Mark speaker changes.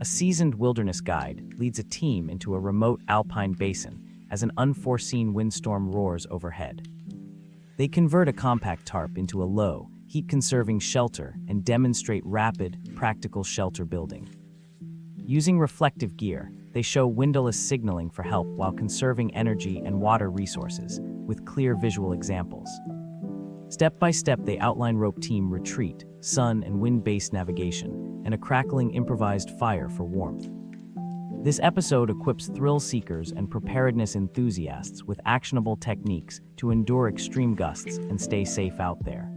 Speaker 1: A seasoned wilderness guide leads a team into a remote Alpine basin as an unforeseen windstorm roars overhead. They convert a compact tarp into a low, heat-conserving shelter and demonstrate rapid, practical shelter building. Using reflective gear, they show windowless signaling for help while conserving energy and water resources, with clear visual examples. Step by step, they outline rope team retreat, sun and wind-based navigation, and a crackling improvised fire for warmth. This episode equips thrill seekers and preparedness enthusiasts with actionable techniques to endure extreme gusts and stay safe out there.